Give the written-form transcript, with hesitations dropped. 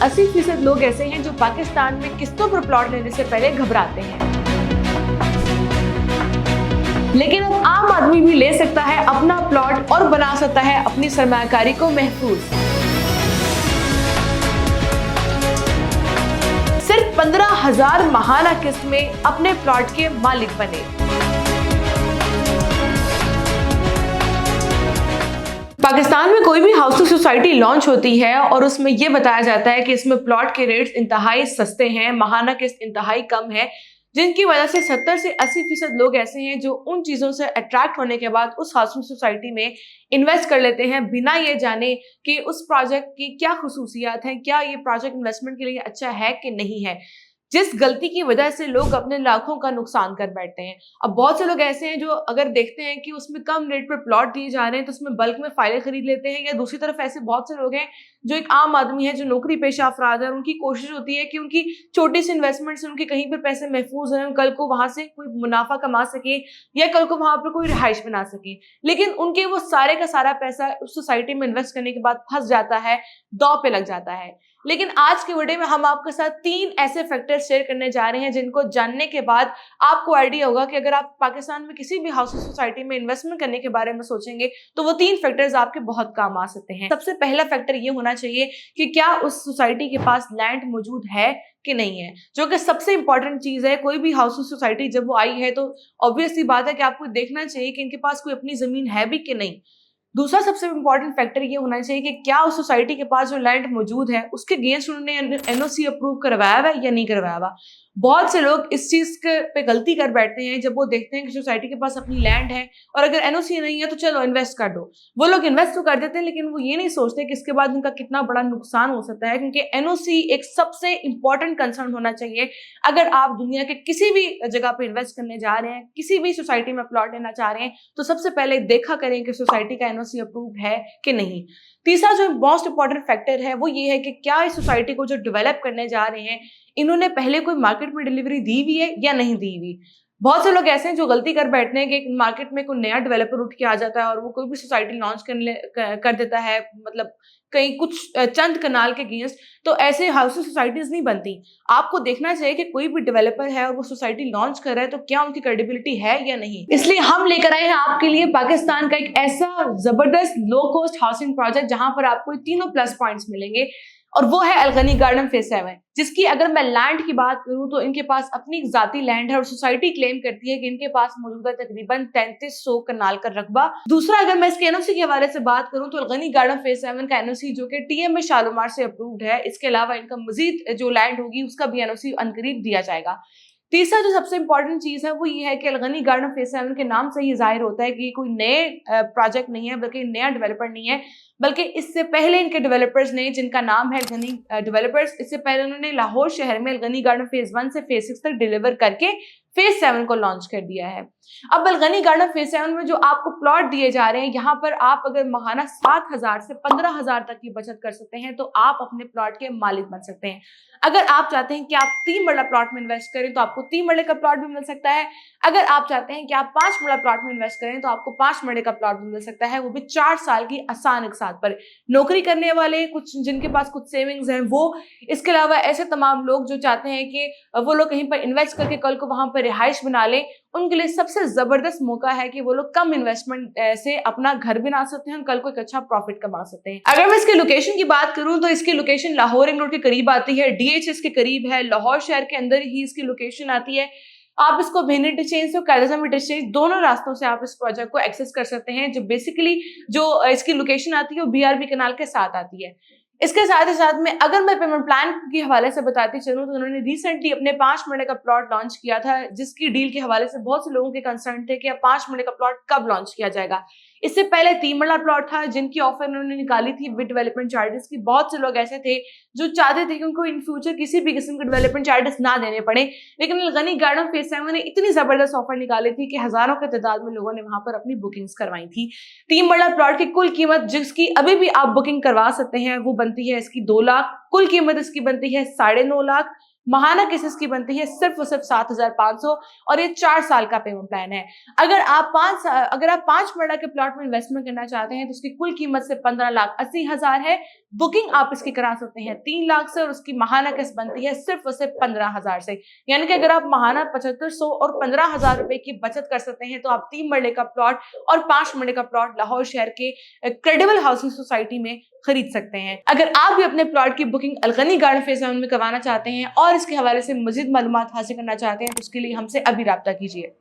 80% लोग ऐसे हैं जो पाकिस्तान में किस्तों पर प्लॉट लेने से पहले घबराते हैं, लेकिन अब आम आदमी भी ले सकता है अपना प्लॉट और बना सकता है अपनी सरमायाकारी को महफूज। सिर्फ 15,000 माहाना किस्त में अपने प्लॉट के मालिक बने। पाकिस्तान में कोई भी हाउसिंग सोसाइटी लॉन्च होती है और उसमें यह बताया जाता है कि इसमें प्लॉट के रेट्स इंतहाई सस्ते हैं, माहाना किस्त इंतहाई कम है, जिनकी वजह से 70 से 80% लोग ऐसे हैं जो उन चीजों से अट्रैक्ट होने के बाद उस हाउसिंग सोसाइटी में इन्वेस्ट कर लेते हैं बिना ये जाने कि उस प्रोजेक्ट की क्या खुसूसियात हैं, क्या ये प्रोजेक्ट इन्वेस्टमेंट के लिए अच्छा है कि नहीं है, जिस गलती की वजह से लोग अपने लाखों का नुकसान कर बैठते हैं। अब बहुत से लोग ऐसे हैं जो अगर देखते हैं कि उसमें कम रेट पर प्लॉट दिए जा रहे हैं तो उसमें बल्क में फाइलें खरीद लेते हैं, या दूसरी तरफ ऐसे बहुत से लोग हैं जो एक आम आदमी है, जो नौकरी पेशा अफराद है, उनकी कोशिश होती है कि उनकी छोटी सी इन्वेस्टमेंट से उनके कहीं पर पैसे महफूज हैं, कल को वहां से कोई मुनाफा कमा सके या कल को वहां पर कोई रिहाइश बना सके, लेकिन उनके वो सारे का सारा पैसा उस सोसाइटी में इन्वेस्ट करने के बाद फंस जाता है, दांव पे लग जाता है। लेकिन आज के वीडियो में हम आपके साथ 3 ऐसे फैक्टर शेयर करने जा रहे हैं जिनको जानने के बाद आपको आइडिया होगा कि अगर आप पाकिस्तान में किसी भी हाउसिंग सोसाइटी में इन्वेस्टमेंट करने के बारे में सोचेंगे तो वो 3 फैक्टर्स आपके बहुत काम आ सकते हैं। सबसे पहला फैक्टर ये होना चाहिए कि क्या उस सोसाइटी के पास लैंड मौजूद है कि नहीं है, जो कि सबसे इंपॉर्टेंट चीज है। कोई भी हाउसिंग सोसाइटी जब वो आई है तो ऑब्वियसली बात है कि आपको देखना चाहिए कि इनके पास कोई अपनी जमीन है भी कि नहीं। दूसरा सबसे इंपॉर्टेंट फैक्टर ये होना चाहिए कि क्या उस सोसाइटी के पास जो लैंड मौजूद है उसके अगेंस्ट उन्होंने एनओसी अप्रूव करवाया हुआ है या नहीं करवाया हुआ। बहुत से लोग इस चीज पे गलती कर बैठते हैं जब वो देखते हैं कि सोसाइटी के पास अपनी लैंड है और अगर एनओसी नहीं है तो चलो इन्वेस्ट कर दो। वो लोग इन्वेस्ट तो कर देते हैं लेकिन वो ये नहीं सोचते कि इसके बाद उनका कितना बड़ा नुकसान हो सकता है, क्योंकि एनओसी एक सबसे इंपॉर्टेंट कंसर्न होना चाहिए। अगर आप दुनिया के किसी भी जगह पे इन्वेस्ट करने जा रहे हैं, किसी भी सोसाइटी में प्लॉट लेना चाह रहे हैं, तो सबसे पहले देखा करें कि सोसाइटी का एनओसी अप्रूव है कि नहीं। तीसरा जो मोस्ट इंपॉर्टेंट फैक्टर है वो ये है कि क्या इस सोसाइटी को जो डेवलप करने जा रहे हैं इन्होंने पहले कोई मार्केट में डिलीवरी दी हुई है या नहीं दी हुई। बहुत से लोग ऐसे हैं जो गलती कर बैठते हैं कि मार्केट में कोई नया डेवलपर उठ के आ जाता है और वो कोई भी सोसाइटी लॉन्च कर देता है, मतलब कहीं कुछ चंद कनाल के अगेंस्ट, तो ऐसे हाउसिंग सोसाइटीज नहीं बनती। आपको देखना चाहिए कि कोई भी डेवलपर है और वो सोसाइटी लॉन्च कर रहा है तो क्या उनकी क्रेडिबिलिटी है या नहीं। इसलिए हम लेकर आए हैं आपके लिए पाकिस्तान का एक ऐसा जबरदस्त लो कॉस्ट हाउसिंग प्रोजेक्ट जहां पर आपको तीनों प्लस पॉइंट्स मिलेंगे, और वो है अलगनी गार्डन फेज 7, जिसकी अगर मैं लैंड की बात करूं तो इनके पास अपनी जाती लैंड है और सोसाइटी क्लेम करती है कि इनके पास मौजूद है तकरीबन 3300 कनाल का रकबा। दूसरा, अगर मैं इसके एनओसी के हवाले से बात करूं तो अलगनी गार्डन फेज 7 का एनओसी जो कि टीएमए शालीमार से अप्रूव्ड है, इसके अलावा इनका मजीद जो लैंड होगी उसका भी एनओसी अनकरीब दिया जाएगा। तीसरा जो सबसे इंपॉर्टेंट चीज है वो ये है कि अलगनी गार्डन फेज 7 के नाम से ही जाहिर होता है कि कोई नए प्रोजेक्ट नहीं है, बल्कि नया डेवलपर नहीं है, बल्कि इससे पहले इनके डेवलपर्स ने, जिनका नाम है अलगनी डेवलपर्स, इससे पहले उन्होंने लाहौर शहर में अलगनी गार्डन फेज 1 से फेज 6 तक डिलीवर करके फेज 7 को लॉन्च कर दिया है। अब अलगनी गार्डन फेज 7 में जो आपको प्लॉट दिए जा रहे हैं, यहाँ पर आप अगर माहाना 7,000 से 15,000 तक की बचत कर सकते हैं तो आप अपने प्लॉट के मालिक बन सकते हैं। अगर आप चाहते हैं कि आप 3 मरला प्लॉट में इन्वेस्ट करें तो आपको 3 मरले का प्लॉट भी मिल सकता है। अगर आप चाहते हैं कि आप 5 मरला प्लॉट में इन्वेस्ट करें तो आपको 5 मरले का प्लॉट भी मिल सकता है, वो भी 4 साल की आसान एक साथ पर। नौकरी करने वाले, कुछ जिनके पास कुछ सेविंग्स हैं वो, इसके अलावा ऐसे तमाम लोग जो चाहते हैं कि वो लोग कहीं पर इन्वेस्ट करके कल को वहां पर रिहाइश बना लें, उनके लिए सबसे जबरदस्त मौका है कि वो लोग कम इन्वेस्टमेंट से अपना घर बना सकते हैं, कल को एक अच्छा प्रॉफिट कमा सकते हैं। अगर मैं इसके लोकेशन की बात करूं तो इसकी लोकेशन लाहौर रिंग रोड के करीब आती है, डीएचएस के करीब है, लाहौर शहर के अंदर ही इसकी लोकेशन आती है। आप इसको भेनी इंटरचेंज और कायदा इंटरचेंज दोनों रास्तों से आप इस प्रोजेक्ट को एक्सेस कर सकते हैं। जो बेसिकली जो इसकी लोकेशन आती है वो बीआरबी कनाल के साथ आती है। इसके साथ ही साथ में अगर मैं पेमेंट प्लान के हवाले से बताती चलूं तो उन्होंने रिसेंटली अपने 5 मरले का प्लॉट लॉन्च किया था, जिसकी डील के हवाले से बहुत से लोगों के कंसर्न थे कि अब 5 मरले का प्लॉट कब लॉन्च किया जाएगा। इससे पहले 3 मरला प्लॉट था जिनकी ऑफर उन्होंने निकाली थी विद डेवलपमेंट चार्जेस की। बहुत से लोग ऐसे थे जो चाहते थे कि उनको इन फ्यूचर किसी भी किस्म के डेवलपमेंट चार्जेस ना देने पड़े, लेकिन अलगनी गार्डन फेज 7 ने इतनी जबरदस्त ऑफर निकाली थी कि हजारों के तादाद में लोगों ने वहां पर अपनी बुकिंग्स करवाई थी। 3 मरला प्लॉट की कुल कीमत जिसकी अभी भी आप बुकिंग करवा सकते हैं वो बनती है इसकी 2 लाख, कुल कीमत इसकी बनती है 9.5 लाख। महाना किस्त इसकी बनती है सिर्फ और सिर्फ 7,500 और ये 4 साल का पेमेंट प्लान है। अगर आप 5 मरला के प्लॉट में इन्वेस्टमेंट करना चाहते हैं तो उसकी कुल कीमत से 15,80,000 है। बुकिंग आप इसकी करा सकते हैं 3 लाख से और उसकी महाना किस्त बनती है सिर्फ और सिर्फ 15,000 से। यानी कि अगर आप महाना 7500 और 15,000 रुपए की बचत कर सकते हैं तो आप 3 मरले का प्लॉट और 5 मरले का प्लॉट लाहौर शहर के क्रेडिबल हाउसिंग सोसाइटी में खरीद सकते हैं। अगर आप भी अपने प्लॉट की बुकिंग अलगनी गार्डन फेज 1 में करवाना चाहते हैं और इसके हवाले से मजीद मालूमात हासिल करना चाहते हैं तो उसके लिए हमसे अभी राब्ता कीजिए।